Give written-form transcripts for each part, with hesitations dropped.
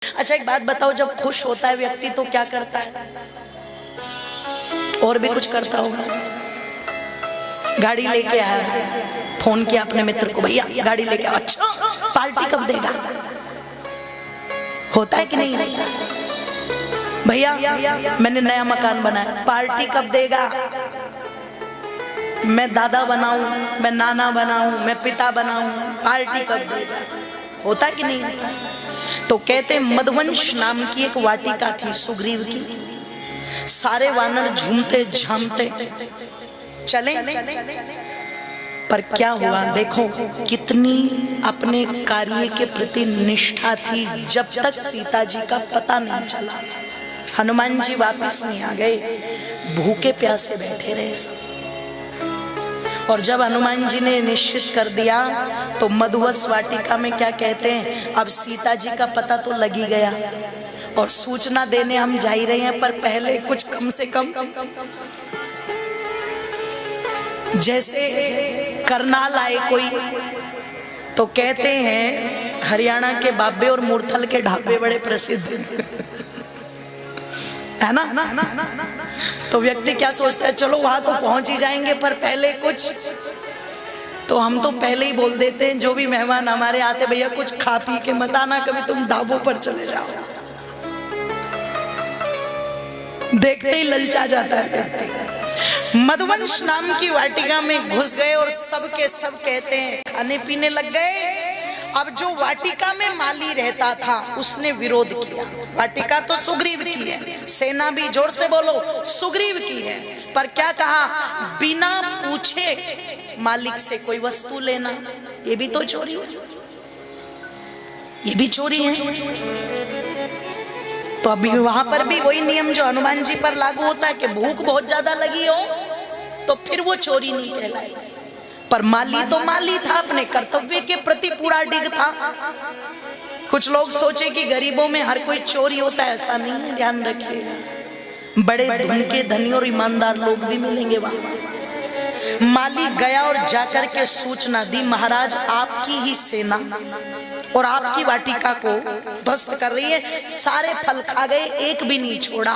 अच्छा एक बात बताओ, जब खुश होता है व्यक्ति तो क्या करता है? और भी कुछ करता होगा। गाड़ी लेके आया, फोन किया अपने मित्र को, भैया गाड़ी लेके आओ। अच्छा पार्टी कब देगा? होता है कि नहीं होता? भैया मैंने नया मकान बनाया, पार्टी कब देगा? मैं दादा बनाऊं, मैं नाना बनाऊं, मैं पिता बनाऊं, पार्टी कब देगा? होता है कि नहीं होता? तो कहते मधुवंश नाम की एक वाटिका थी सुग्रीव की। सारे वानर झूमते झामते चले, पर क्या हुआ देखो, कितनी अपने कार्य के प्रति निष्ठा थी। जब तक सीता जी का पता नहीं चला, हनुमान जी वापस नहीं आ गए, भूखे प्यासे बैठे रहे सब। और जब हनुमान जी ने निश्चित कर दिया तो मधुवस वाटिका में क्या कहते हैं, अब सीता जी का पता तो लग ही गया और सूचना देने हम जा ही रहे हैं, पर पहले कुछ कम से कम जैसे करनाल आए कोई, तो कहते हैं हरियाणा के बाबे और मूर्थल के ढाबे बड़े प्रसिद्ध है ना। तो व्यक्ति क्या सोचता है, चलो वहां तो पहुंच ही जाएंगे, पर पहले कुछ, तो हम तो पहले ही बोल देते हैं जो भी मेहमान हमारे आते, भैया कुछ खा पी के मत आना, कभी तुम ढाबों पर चले जाओ। देखते ही ललचा जाता है व्यक्ति। मधुवंश नाम की वाटिका में घुस गए और सब के सब कहते हैं खाने पीने लग गए। अब जो वाटिका में माली रहता था उसने विरोध किया। वाटिका तो सुग्रीव की है, सेना भी जोर से बोलो सुग्रीव की है, पर क्या कहा, बिना पूछे मालिक से कोई वस्तु लेना, ये भी तो चोरी है, ये भी चोरी है। तो अभी वहां पर भी वही नियम जो हनुमान जी पर लागू होता है कि भूख बहुत ज्यादा लगी हो तो फिर वो चोरी नहीं कहलाएगी, पर माली तो माली था, अपने कर्तव्य के प्रति पूरा डिग था। कुछ लोग सोचे कि गरीबों में हर कोई चोरी होता है, ऐसा नहीं है, ध्यान रखिएगा। बड़े धन के धनी और ईमानदार लोग भी मिलेंगे वहां। माली गया और जाकर के सूचना दी, महाराज आपकी ही सेना और आपकी वाटिका को ध्वस्त कर रही है, सारे फल खा गए, एक भी नहीं छोड़ा।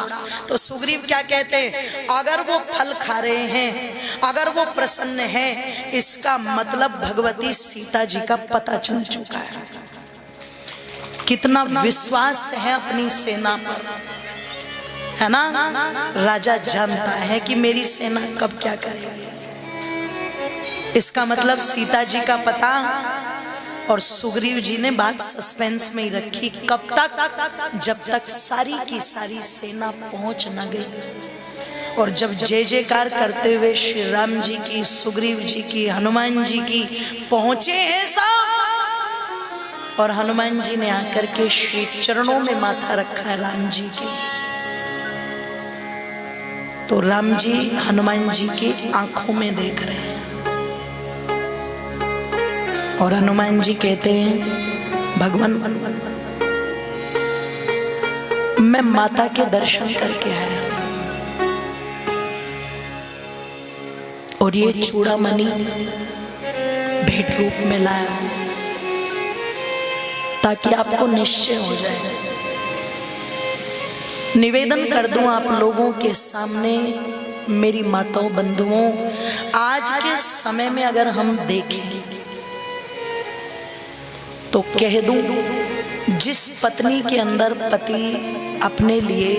तो सुग्रीव क्या कहते हैं, अगर वो फल खा रहे हैं, अगर वो प्रसन्न है, इसका मतलब भगवती सीता जी का पता चल चुका है। कितना विश्वास है अपनी सेना पर, है ना। राजा जानता है कि मेरी सेना कब क्या करेगी, इसका मतलब सीता जी का पता। और सुग्रीव जी ने बात सस्पेंस में ही रखी, कब तक, जब तक सारी की सारी सेना पहुंच न गई। और जब जय जयकार करते हुए श्री राम जी की, सुग्रीव जी की, हनुमान जी की पहुंचे हैं सब, और हनुमान जी ने आकर के श्री चरणों में माथा रखा है राम जी के, तो राम जी हनुमान जी की आंखों में देख रहे हैं और हनुमान जी कहते हैं, भगवान मैं माता के दर्शन करके आया और ये चूड़ामणि भेंट रूप में लाया ताकि आपको निश्चय हो जाए। निवेदन कर दूं आप लोगों के सामने, मेरी माताओं बंधुओं, आज के समय में अगर हम देखें तो कह दूं, जिस पत्नी के अंदर पति अपने लिए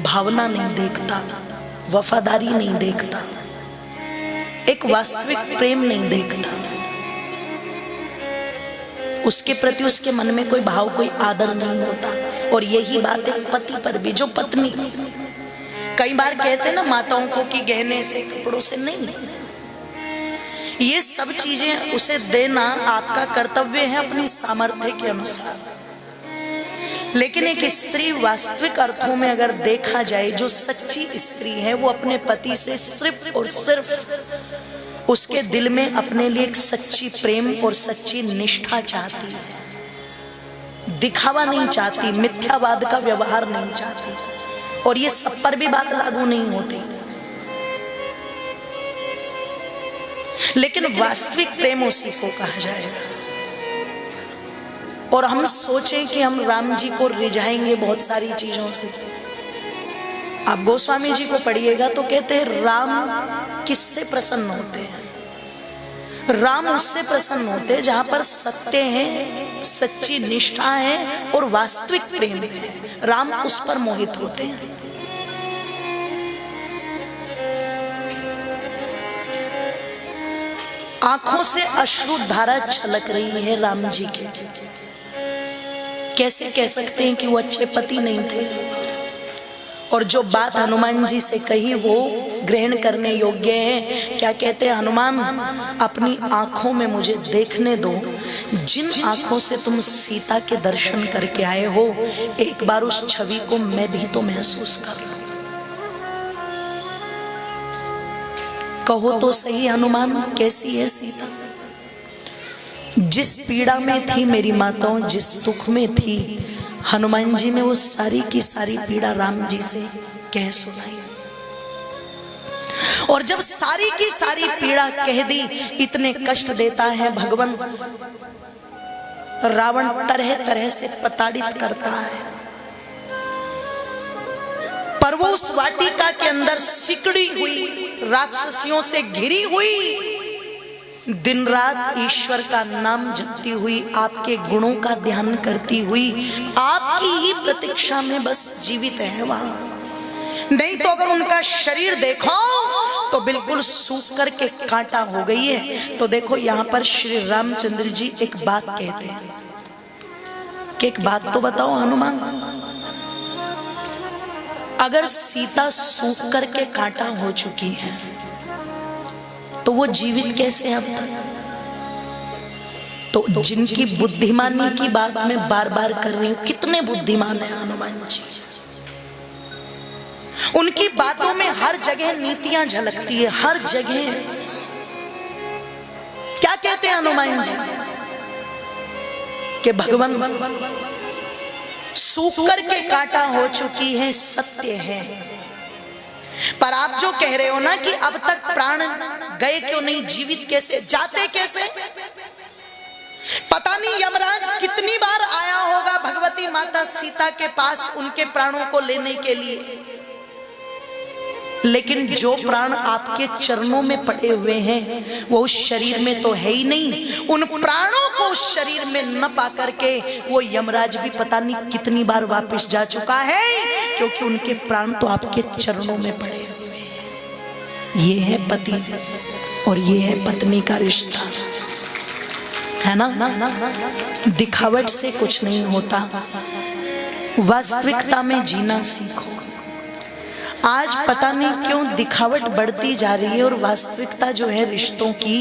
भावना नहीं देखता, वफादारी नहीं देखता, एक वास्तविक प्रेम नहीं देखता, उसके प्रति उसके मन में कोई भाव, कोई आदर नहीं होता। और यही बात एक पति पर भी, जो पत्नी, कई बार कहते हैं ना माताओं को कि गहने से कपड़ों से नहीं, ये सब चीजें उसे देना आपका कर्तव्य है अपनी सामर्थ्य के अनुसार। लेकिन एक स्त्री वास्तविक अर्थों में अगर देखा जाए, जो सच्ची स्त्री है, वो अपने पति से सिर्फ और सिर्फ उसके दिल में अपने लिए एक सच्ची प्रेम और सच्ची निष्ठा चाहती है, दिखावा नहीं चाहती, मिथ्यावाद का व्यवहार नहीं चाहती। और ये सब पर भी बात लागू नहीं होती, लेकिन वास्तविक प्रेम उसी को कहा जाएगा। और हम सोचें कि हम राम जी को रिझाएंगे बहुत सारी चीजों से। आप गोस्वामी जी को पढ़िएगा तो कहते हैं राम किससे प्रसन्न होते हैं? राम उससे प्रसन्न होते हैं जहां पर सत्य है, सच्ची निष्ठा है और वास्तविक प्रेम है। राम उस पर मोहित होते हैं। आंखों से अश्रु धारा छलक रही है राम जी के। कैसे कह सकते हैं कि वो अच्छे पति नहीं थे? और जो बात हनुमान जी से कही वो ग्रहण करने योग्य है। क्या कहते हैं हनुमान? अपनी आंखों में मुझे देखने दो, जिन आंखों से तुम सीता के दर्शन करके आए हो, एक बार उस छवि को मैं भी तो महसूस कर लूं। कहो तो सही हनुमान, कैसी है सीता? जिस पीड़ा में थी मेरी माताओं, जिस दुख में थी, हनुमान जी ने वो सारी की सारी पीड़ा राम जी से कह सुनाई। और जब सारी की सारी पीड़ा कह दी, इतने कष्ट देता है भगवान, रावण तरह तरह से प्रताड़ित करता है, पर वो उस वाटिका के अंदर सिकड़ी हुई, राक्षसियों से घिरी हुई, दिन रात ईश्वर का नाम जपती हुई, आपके गुणों का ध्यान करती हुई, आपकी ही प्रतीक्षा में बस जीवित है वहां। नहीं तो अगर उनका शरीर देखो तो बिल्कुल सूख करके कांटा हो गई है। तो देखो यहाँ पर श्री रामचंद्र जी एक बात कहते हैं कि एक बात तो बताओ हनुमान, अगर सीता सूख करके कांटा हो चुकी है तो वो जीवित कैसे अब तक? तो जिनकी बुद्धिमानी की बात मैं बार बार कर रही हूं, कितने बुद्धिमान है हनुमान जी। उनकी बातों में हर जगह नीतियां झलकती है, हर जगह। क्या कहते हैं हनुमान जी कि भगवान सूख करके कांटा हो चुकी है, सत्य है, पर आप जो कह रहे हो ना कि अब तक प्राण गए क्यों नहीं, जीवित कैसे, जाते कैसे? पता नहीं यमराज कितनी बार आया होगा भगवती माता सीता के पास उनके प्राणों को लेने के लिए, लेकिन जो प्राण आपके चरणों में पड़े हुए हैं वो उस शरीर में तो है ही नहीं। उन प्राणों को उस शरीर में न पा करके वो यमराज भी पता नहीं कितनी बार वापस जा चुका है, क्योंकि उनके प्राण तो आपके चरणों में पड़े हुए हैं। ये है पति और ये है पत्नी का रिश्ता, है ना? दिखावट से कुछ नहीं होता, वास्तविकता में जीना सीखो। आज पता नहीं क्यों दिखावट बढ़ती जा रही है और वास्तविकता जो है रिश्तों की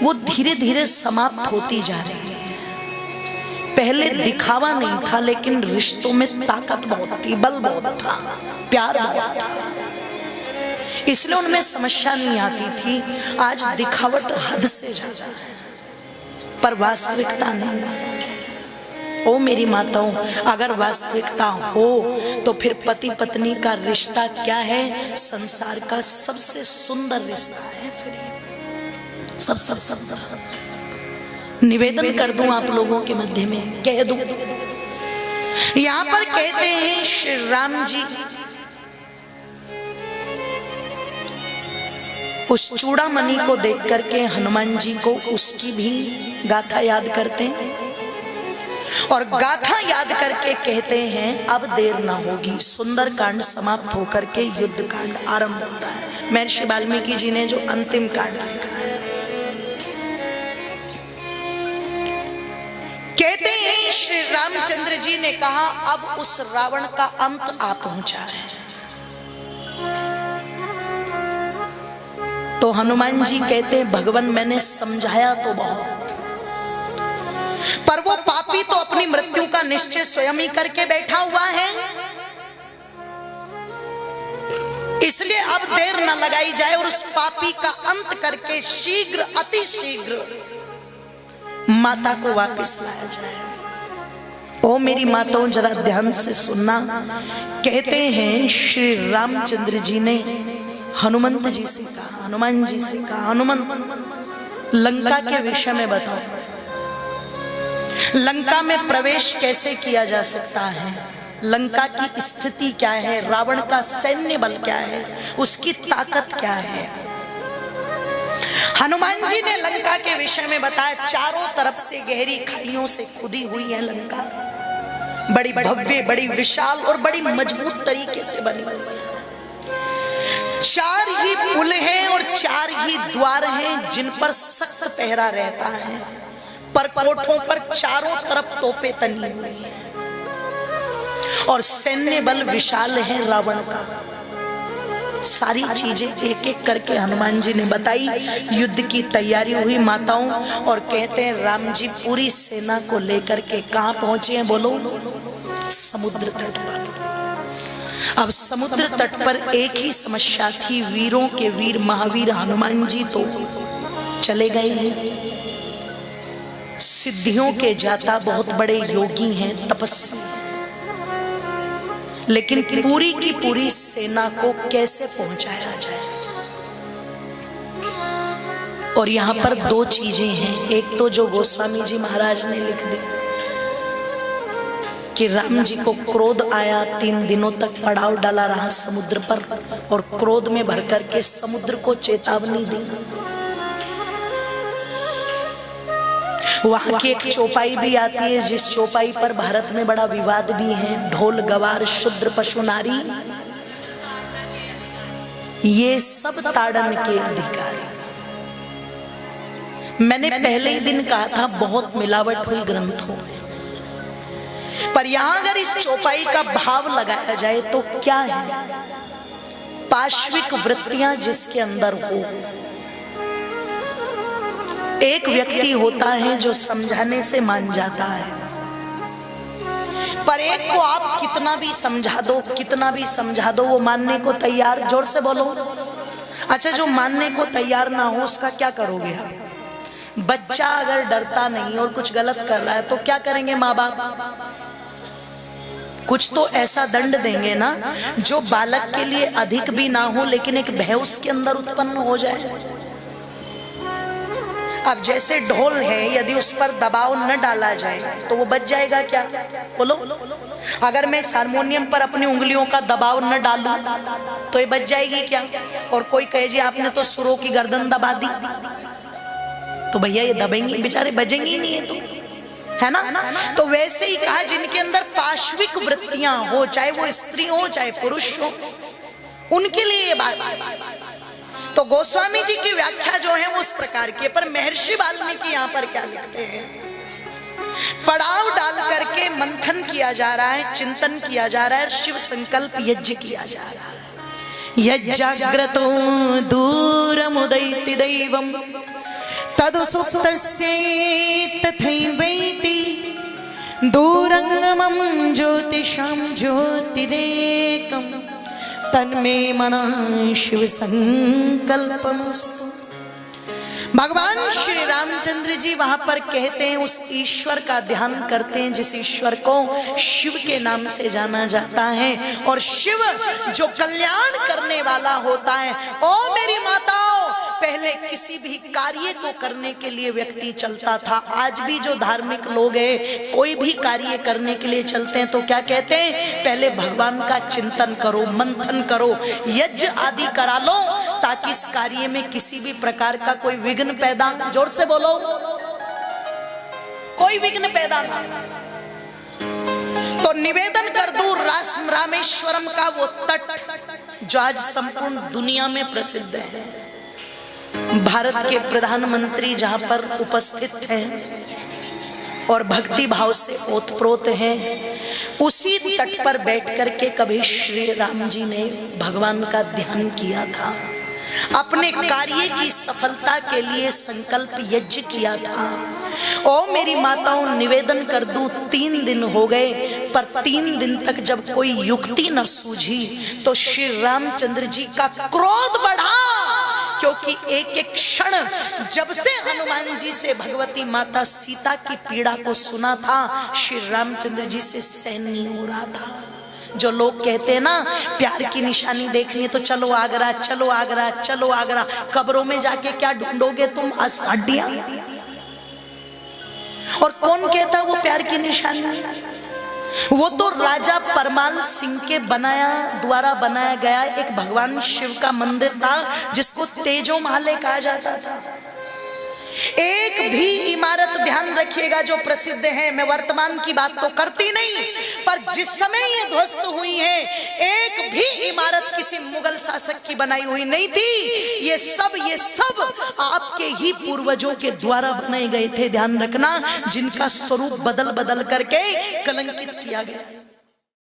वो धीरे धीरे समाप्त होती जा रही है। पहले दिखावा नहीं था, लेकिन रिश्तों में ताकत बहुत थी, बल बहुत था, प्यार बहुत था, इसलिए उनमें समस्या नहीं आती थी। आज दिखावट हद से ज्यादा है, पर वास्तविकता नहीं। ओ मेरी माताओं, अगर वास्तविकता हो तो फिर पति पत्नी का रिश्ता क्या है? संसार का सबसे सुंदर रिश्ता है। सबसे सुंदर निवेदन कर दूं आप लोगों के मध्य में, कह दूं, यहां पर कहते हैं श्री राम जी उस चूड़ामणि को देख करके हनुमान जी को उसकी भी गाथा याद करते हैं और गाथा याद करके कहते हैं अब देर ना होगी। सुंदर कांड समाप्त होकर के युद्ध कांड आरंभ होता है। महर्षि वाल्मीकि जी ने जो अंतिम कांड लिखा है, कहते हैं श्री रामचंद्र जी ने कहा अब उस रावण का अंत आ पहुंचा है। तो हनुमान जी कहते हैं भगवान मैंने समझाया तो बहुत, पर वो पापी तो अपनी मृत्यु का निश्चय स्वयं ही करके बैठा हुआ है, इसलिए अब देर न लगाई जाए और उस पापी का अंत करके शीघ्र अति शीघ्र माता को वापस लाया जाए। ओ मेरी माताओं जरा ध्यान से सुनना। कहते हैं श्री रामचंद्र जी ने हनुमंत जी से कहा, हनुमान जी से कहा, हनुमान लंका के विषय में बताओ। लंका में प्रवेश कैसे किया जा सकता है, लंका की स्थिति क्या है, रावण का सैन्य बल क्या है, उसकी ताकत क्या है। हनुमान जी ने लंका के विषय में बताया, चारों तरफ से गहरी खाइयों से खुदी हुई है लंका, बड़ी भव्य, बड़ी विशाल और बड़ी मजबूत तरीके से बनी हुई है। 4 ही पुल हैं और 4 ही द्वार हैं जिन पर सख्त पहरा रहता है, पर कोठों पर चारों तरफ तोपें तनी हुई हैं और सैन्य बल विशाल है रावण का। सारी चीजें एक एक करके हनुमान जी ने बताई। युद्ध की तैयारी हुई माताओं, और कहते हैं राम जी पूरी सेना को लेकर के कहां पहुंचे हैं, बोलो, समुद्र तट पर। अब समुद्र तट पर एक ही समस्या थी, वीरों के वीर महावीर हनुमान जी तो चले गए हैं, सिद्धियों के जाता बहुत बड़े योगी हैं, तपस्वी, लेकिन पूरी की पूरी सेना को कैसे पहुंचाया जाए। और यहां पर 2 चीजें हैं, एक तो जो गोस्वामी जी महाराज ने लिख दी कि राम जी को क्रोध आया, 3 दिनों तक पड़ाव डाला रहा समुद्र पर, और क्रोध में भर करके समुद्र को चेतावनी दी। वहां की एक चौपाई भी आती है, जिस चौपाई पर भारत में बड़ा विवाद भी है, ढोल गवार शूद्र पशु नारी ये सब ताड़न के अधिकारी। मैंने पहले ही दिन कहा था बहुत मिलावट हुई ग्रंथों में, पर यहां अगर इस चौपाई का भाव लगाया जाए तो क्या है, पाश्विक वृत्तियां जिसके अंदर हो। एक व्यक्ति होता है जो समझाने से मान जाता है, पर एक को आप कितना भी समझा दो, कितना भी समझा दो, वो मानने को तैयार, जोर से बोलो। अच्छा, जो मानने को तैयार ना हो उसका क्या करोगे आप? बच्चा अगर डरता नहीं और कुछ गलत कर रहा है तो क्या करेंगे माँ बाप? कुछ तो ऐसा दंड देंगे ना जो बालक के लिए अधिक भी ना हो, लेकिन एक भय उसके अंदर उत्पन्न हो जाए। अब जैसे ढोल है, यदि उस पर दबाव न डाला जाए तो वो बच जाएगा क्या, बोलो? अगर मैं इस हारमोनियम पर अपनी उंगलियों का दबाव न डालूं तो ये बच जाएगी क्या? और कोई कहे जी आपने तो सुरों की गर्दन दबा दी, तो भैया ये दबेंगे बेचारे, बजेंगे ही नहीं है, तो है ना? तो वैसे ही कहा, जिनके अंदर पाश्विक वृत्तियां हो, चाहे वो स्त्री हो चाहे पुरुष हो, उनके लिए ये बात। तो गोस्वामी जी की व्याख्या जो है वो उस प्रकार की है, पर महर्षि वाल्मीकि यहाँ पर क्या लिखते हैं, पड़ाव डाल करके मंथन किया जा रहा है, चिंतन किया जा रहा है, शिव संकल्प यज्ञ किया जा रहा है। यज्ञाग्रतो दूरमुदैति दैवं तदु सुप्तस्य तथैवैति दूरंगमं ज्योतिषां ज्योतिरेकम् तन्मे मनः शिव संकल्पमस्तु। भगवान श्री रामचंद्र जी वहां पर कहते हैं, उस ईश्वर का ध्यान करते हैं जिस ईश्वर को शिव के नाम से जाना जाता है, और शिव जो कल्याण करने वाला होता है। ओ मेरी माताओं, पहले किसी भी कार्य को करने के लिए व्यक्ति चलता था, आज भी जो धार्मिक लोग हैं कोई भी कार्य करने के लिए चलते हैं तो क्या कहते हैं, पहले भगवान का चिंतन करो, मंथन करो, यज्ञ आदि करा लो, ताकि इस कार्य में किसी भी प्रकार का कोई विघ्न पैदा, जोर से बोलो, कोई विघ्न पैदा ना। तो निवेदन कर दूं, रामेश्वरम का वो तट जो आज संपूर्ण दुनिया में प्रसिद्ध है, भारत के प्रधानमंत्री जहां पर उपस्थित हैं और भक्ति भाव से ओतप्रोत हैं, उसी तट पर बैठ करके कभी श्री राम जी ने भगवान का ध्यान किया था, अपने कार्य की सफलता के लिए संकल्प यज्ञ किया था। ओ मेरी माताओं, निवेदन कर दूं, 3 दिन हो गए, पर 3 दिन तक जब कोई युक्ति न सूझी तो श्री रामचंद्र जी का क्रोध बढ़ा, क्योंकि एक एक क्षण जब से हनुमान जी से भगवती माता सीता की पीड़ा को सुना था, श्री रामचंद्र जी से सहन नहीं हो रहा था। जो लोग कहते हैं ना, प्यार की निशानी देखनी है तो चलो आगरा, चलो आगरा, चलो आगरा, कब्रों में जाके क्या ढूंढोगे तुम, हड्डियां? और कौन कहता वो प्यार की निशानी है? वो तो राजा परमाल सिंह के द्वारा बनाया गया एक भगवान शिव का मंदिर था, जिसको तेजो महल कहा जाता था। एक भी इमारत, ध्यान रखिएगा, जो प्रसिद्ध है, मैं वर्तमान की बात तो करती नहीं, पर जिस समय ये ध्वस्त हुई है, एक भी इमारत किसी मुगल शासक की बनाई हुई नहीं थी। ये सब आपके ही पूर्वजों के द्वारा बनाए गए थे, ध्यान रखना, जिनका स्वरूप बदल बदल करके कलंकित किया गया।